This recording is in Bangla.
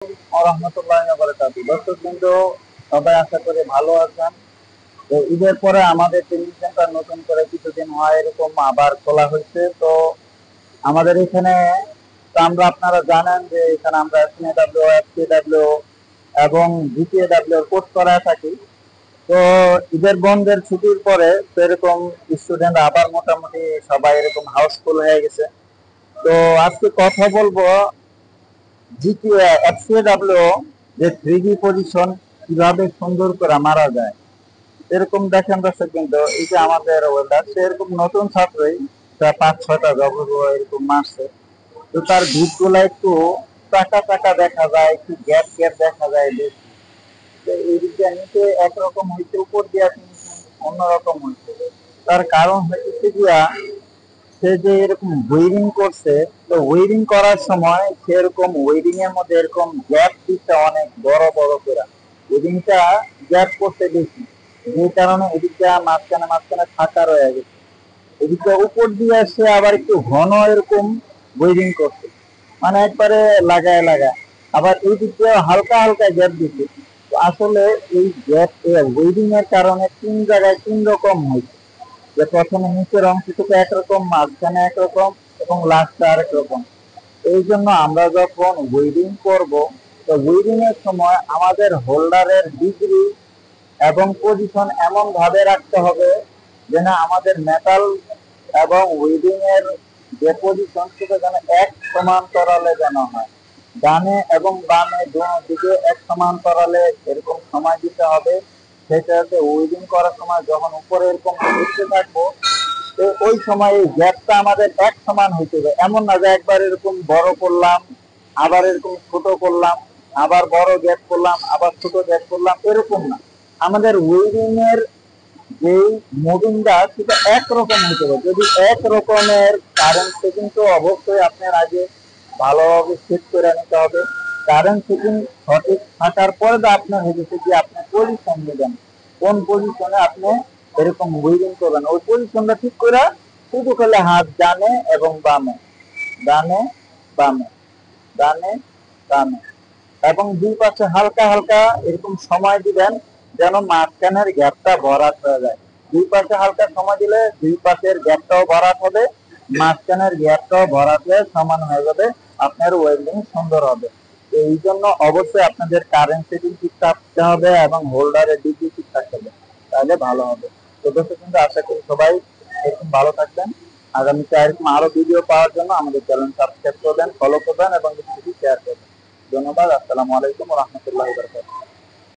রহমতুল্লাহ বারাকাতুহু। দর্শক বিন্দু, সবাই আশা করি ভালো আছেন। তো ঈদের পরে আমাদের ট্রেনিং সেন্টার নতুন করে কিছুদিন হয় এরকম আবার খোলা হয়েছে। তো আমাদের এখানে, তো আমরা, আপনারা জানেন যে এখানে আমরা এসএনএডব্লিউ, এফসিডব্লিউ এবং জিপিএডব্লিউ কোর্স করায় থাকি। তো ঈদের বন্ধের ছুটির পরে সেরকম স্টুডেন্ট আবার মোটামুটি সবাই এরকম হাউসফুল হয়ে গেছে। তো আজকে কথা বলবো এফসিডব্লিউ যে 3D পজিশন কিভাবে সুন্দর করে মারা যায়। এরকম দেখেন দর্শক, কিন্তু এই যে আমাদের ওয়েদার, সে এরকম নতুন ছাত্রই প্রায় 5-6টা জবর এরকম মারছে। তো তার ভিত গুলা একটু চাকা চাকা দেখা যায়, একটু গ্যাপ গ্যাপ দেখা যায় বেশি। তো এই দিক দিয়ে নিচে একরকম হইতে, উপর দিয়ে অন্যরকম হইতে। তার কারণ হচ্ছে গিয়া, সে যে এরকম ওয়েরিং করছে, তো ওয়েরিং করার সময় সেরকম ওয়েরিং এর মধ্যে এরকম গ্যাপ দিচ্ছে অনেক বড় বড় করে। ওয়েরিংটা গ্যাপ করতে বেশি, যে কারণে এদিকটা মাঝখানে মাঝখানে ফাঁকা রয়ে গেছে। এদিকটা উপর দিয়ে আসছে আবার একটু ঘন এরকম ওয়েরিং করছে, মানে একবারে লাগায় লাগায়। আবার এই দিক দিয়ে হালকা হালকা গ্যাপ দিচ্ছে। তো আসলে এই গ্যাপ ওয়েরিং এর কারণে 3 জায়গায় 3 রকম হয়েছে। যে প্রথমে নিচের অংশটুকু একরকম, মাঝখানে একরকম এবং লাস্টে আরেক রকম। এই জন্য আমরা যখন ওয়েডিং করব, তো ওয়েডিং এর সময় আমাদের হোল্ডারের ডিগ্রি এবং পজিশন এমন ভাবে রাখতে হবে যেন আমাদের মেটাল এবং ওয়েডিং এর যে পজিশন, সেটা যেন এক সমান্তরালে যেন হয়। ডানে এবং বামে দুনো দিকে এক সমান্তরালে এরকম সময় দিতে হবে। সেটাতে ওয়েডিং করার সময় যখন উপরে এরকম উঠতে থাকবো, তো ওই সময় এই গ্যাপটা আমাদের এক সমান হইতে হবে। এমন না যে একবার এরকম বড় করলাম, আবার এরকম ছোট করলাম, আবার বড় গ্যাপ করলাম, আবার ছোট গ্যাপ করলাম, এরকম না। আমাদের ওয়েডিং এর যে মুভিংটা, সেটা একরকম হইতে হবে। যদি এক রকমের কারেন্ট সেটিং, তো অবশ্যই আপনার আগে ভালোভাবে সেট করে নিতে হবে। কারেন্ট সেটিং সঠিক থাকার পরে তো আপনার হয়েছে কি, আপনি পজিশন নেবেন, কোন পজিশনে আপনি এরকম ওয়েডিং করবেন, ওই পজিশনটা ঠিক করে শুধু করলে হাত ডানে এবং বামে, ডানে বামে, ডানে বামে, এবং দুই পাশে হালকা হালকা এরকম সময় দিবেন, যেন মাঝখানের গ্যাপটা ভরাট হয়ে যায়। দুই পাশে হালকা সময় দিলে দুই পাশের গ্যাপটাও ভরাট হবে, মাঝখানের গ্যাপটাও ভরাট হয়ে সমান হয়ে যাবে, আপনার ওয়েল্ডিং সুন্দর হবে। তো এই জন্য অবশ্যই আপনাদের কারেন্ট সেটিং ঠিক থাকতে হবে এবং হোল্ডারের ডিগ্রি ঠিক থাকতে হবে, তাহলে ভালো হবে। তো দর্শক, কিন্তু আশা করি সবাই এরকম ভালো থাকবেন। আগামীতে এরকম আরো ভিডিও পাওয়ার জন্য আমাদের চ্যানেল সাবস্ক্রাইব করবেন, ফলো করবেন এবং শেয়ার করবেন। ধন্যবাদ। আসসালামু আলাইকুম ওয়া রাহমাতুল্লাহি ওয়া বারাকাতুহু।